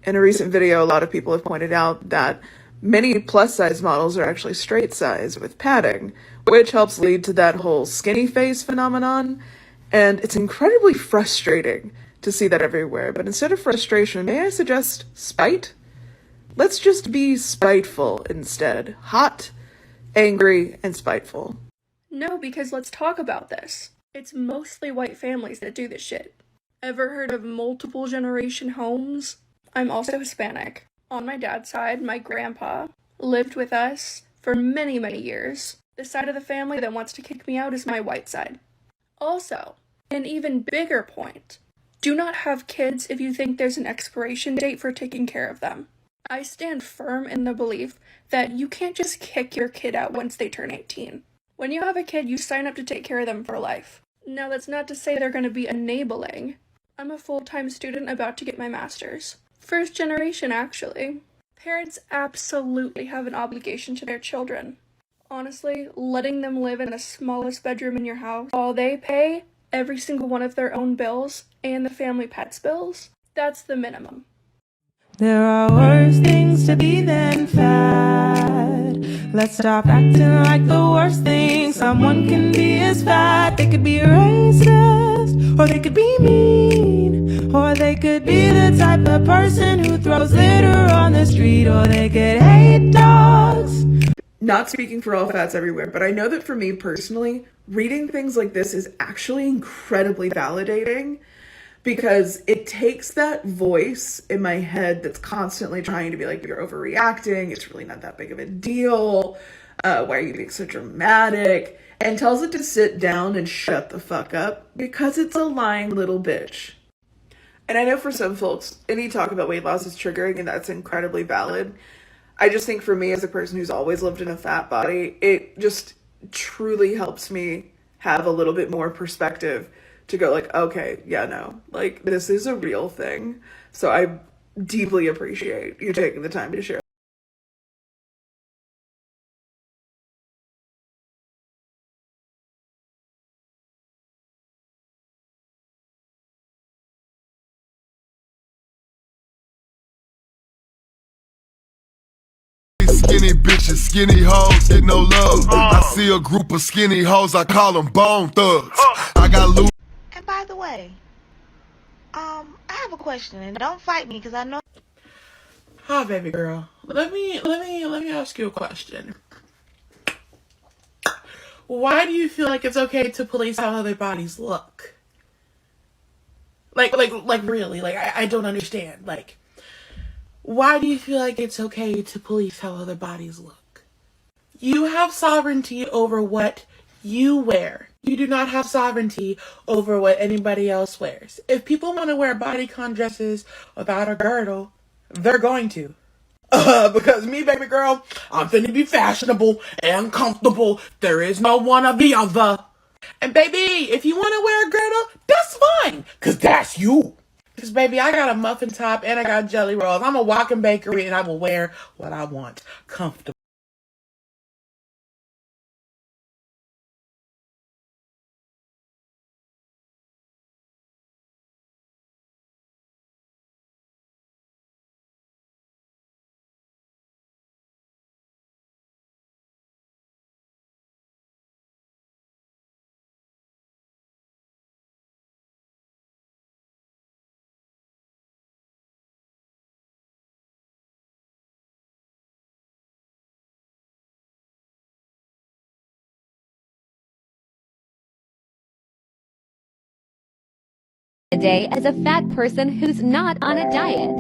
In a recent video, a lot of people have pointed out that many plus-size models are actually straight-size with padding, which helps lead to that whole skinny face phenomenon, and it's incredibly frustrating to see that everywhere. But instead of frustration, may I suggest spite? Let's just be spiteful instead. Hot, angry, and spiteful. No, because let's talk about this. It's mostly white families that do this shit. Ever heard of multiple generation homes? I'm also Hispanic. On my dad's side, my grandpa lived with us for many, many years. The side of the family that wants to kick me out is my white side. Also, an even bigger point, do not have kids if you think there's an expiration date for taking care of them. I stand firm in the belief that you can't just kick your kid out once they turn 18. When you have a kid, you sign up to take care of them for life. Now, that's not to say they're going to be enabling. I'm a full-time student about to get my master's. First generation, actually. Parents absolutely have an obligation to their children. Honestly, letting them live in the smallest bedroom in your house while they pay every single one of their own bills and the family pet's bills, that's the minimum. There are worse things to be than fat. Let's stop acting like the worst thing someone can be is fat. They could be racist, or they could be mean, or they could be the type of person who throws litter on the street, or they could hate dogs. Not speaking for all fats everywhere, but I know that for me personally, reading things like this is actually incredibly validating, because it takes that voice in my head that's constantly trying to be like, you're overreacting, it's really not that big of a deal, why are you being so dramatic, and tells it to sit down and shut the fuck up, because it's a lying little bitch. And I know for some folks, any talk about weight loss is triggering, and that's incredibly valid. I just think for me as a person who's always lived in a fat body, it just truly helps me have a little bit more perspective to go like, okay, yeah, no, like this is a real thing. So I deeply appreciate you taking the time to share. Skinny bitches, skinny hoes, get no love. I see a group of skinny hoes, I call them bone thugs. I got loose. And by the way, I have a question, and don't fight me because I know. Hi, baby girl. Let me ask you a question. Why do you feel like it's okay to police how other bodies look? Like really, like I don't understand. Like, why do you feel like it's okay to police how other bodies look? You have sovereignty over what you wear. You do not have sovereignty over what anybody else wears. If people want to wear bodycon dresses without a girdle, they're going to. Because me, baby girl, I'm finna be fashionable and comfortable. There is no one or the other. And baby, if you want to wear a girdle, that's fine. Because that's you. Because baby, I got a muffin top and I got jelly rolls. I'm a walking bakery and I will wear what I want. Comfortable. A day as a fat person who's not on a diet.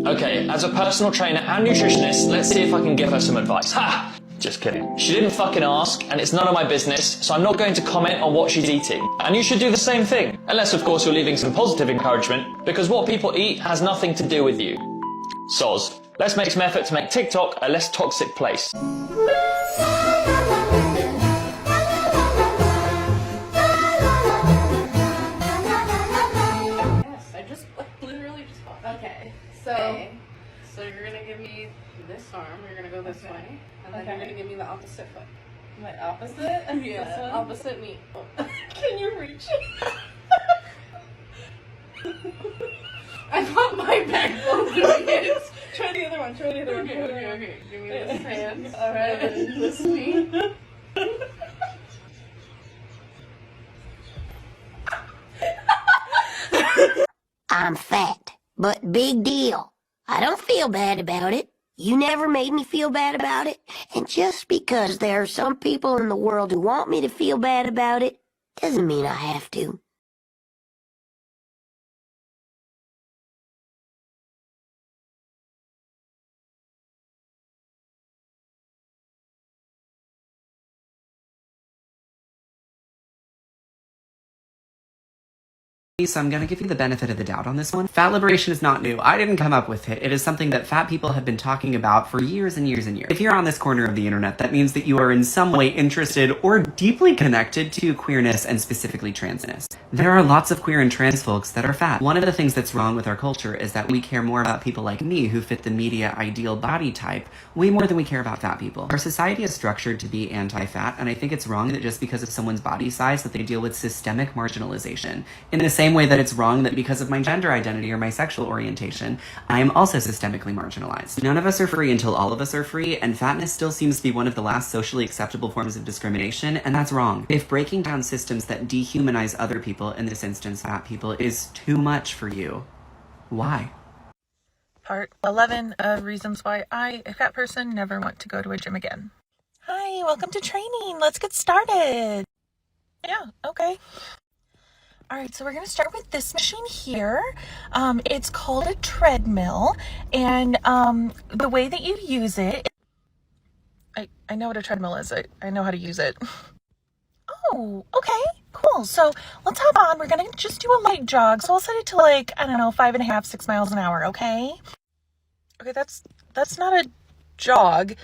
Okay, as a personal trainer and nutritionist, let's see if I can give her some advice. Ha! Just kidding. She didn't fucking ask, and it's none of my business, so I'm not going to comment on what she's eating. And you should do the same thing. Unless, of course, you're leaving some positive encouragement, because what people eat has nothing to do with you. Soz. Let's make some effort to make TikTok a less toxic place. So you're gonna give me this arm, you're gonna go this way, and then you're gonna give me the opposite foot. My opposite? Yeah, opposite me. Can you reach I got my backbone doing it. Okay. Give me this hand. All right, and this knee. I'm fat, but big deal. I don't feel bad about it. You never made me feel bad about it. And just because there are some people in the world who want me to feel bad about it, doesn't mean I have to. So I'm going to give you the benefit of the doubt on this one. Fat liberation is not new. I didn't come up with it. It is something that fat people have been talking about for years and years and years. If you're on this corner of the internet, that means that you are in some way interested or deeply connected to queerness and specifically transness. There are lots of queer and trans folks that are fat. One of the things that's wrong with our culture is that we care more about people like me who fit the media ideal body type way more than we care about fat people. Our society is structured to be anti-fat, and I think it's wrong that just because of someone's body size that they deal with systemic marginalization. In the same way that it's wrong that because of my gender identity or my sexual orientation, I am also systemically marginalized. None of us are free until all of us are free, and fatness still seems to be one of the last socially acceptable forms of discrimination, and that's wrong. If breaking down systems that dehumanize other people, in this instance fat people, is too much for you, why? Part 11 of reasons why I, a fat person, never want to go to a gym again. Hi, welcome to training. Let's get started. Yeah, okay. All right, so we're going to start with this machine here. It's called a treadmill, and the way that you use it, I know what a treadmill is. I know how to use it. Oh, okay, cool. So let's hop on. We're going to just do a light jog. So I'll set it to like, I don't know, 5.5, 6 miles an hour, okay? Okay, that's not a jog.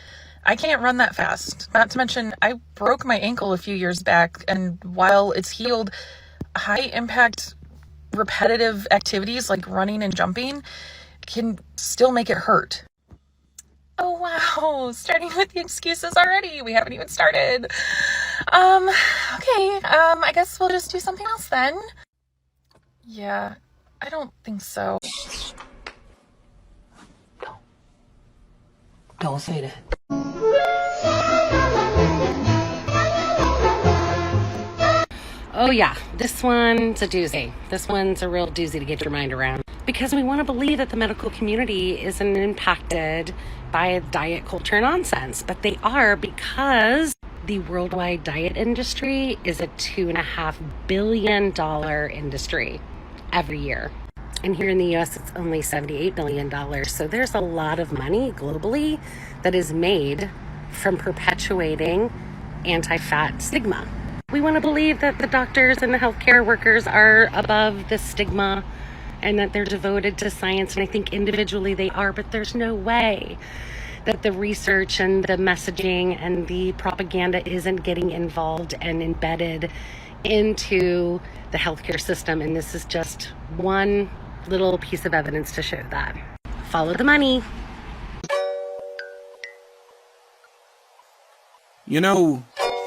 I can't run that fast. Not to mention, I broke my ankle a few years back, and while it's healed, high impact repetitive activities like running and jumping can still make it hurt. Oh wow, starting with the excuses already. We haven't even started. Okay, I guess we'll just do something else then. Yeah, I don't think so. Don't say that. Oh yeah, this one's a doozy. This one's a real doozy to get your mind around. Because we want to believe that the medical community isn't impacted by diet culture nonsense, but they are, because the worldwide diet industry is a $2.5 billion industry every year. And here in the US, it's only $78 billion. So there's a lot of money globally that is made from perpetuating anti-fat stigma. We want to believe that the doctors and the healthcare workers are above this stigma and that they're devoted to science. And I think individually they are, but there's no way that the research and the messaging and the propaganda isn't getting involved and embedded into the healthcare system. And this is just one little piece of evidence to show that. Follow the money. You know,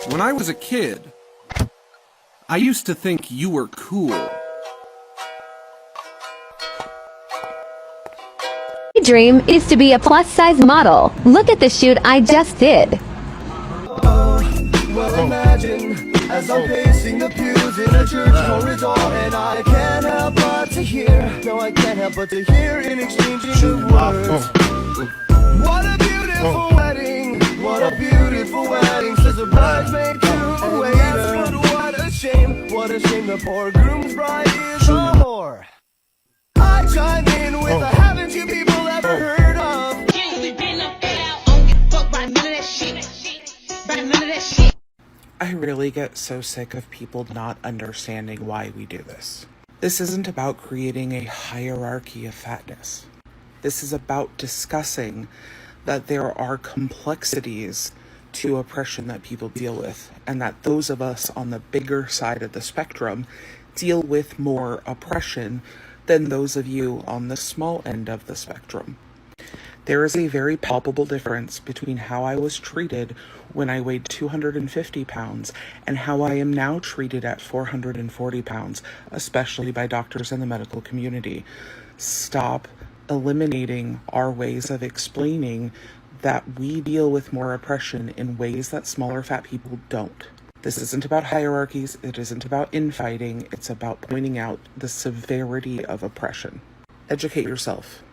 when I was a kid, I used to think you were cool. My dream is to be a plus-size model. Look at the shoot I just did. Well, imagine as I'm pacing the pews in a church corridor, and I can't help but to hear, no, I can't help but to hear in exchanging of words. What a beautiful wedding, what a beautiful wedding, says a bridesmaid to a waiter. Yes, but what a shame the poor groom's bride is a whore. I chime in with a haven't you people ever heard of? I really get so sick of people not understanding why we do this. This isn't about creating a hierarchy of fatness. This is about discussing that there are complexities to oppression that people deal with, and that those of us on the bigger side of the spectrum deal with more oppression than those of you on the small end of the spectrum. There is a very palpable difference between how I was treated when I weighed 250 pounds and how I am now treated at 440 pounds, especially by doctors in the medical community. Stop eliminating our ways of explaining that we deal with more oppression in ways that smaller fat people don't. This isn't about hierarchies, it isn't about infighting, it's about pointing out the severity of oppression. Educate yourself.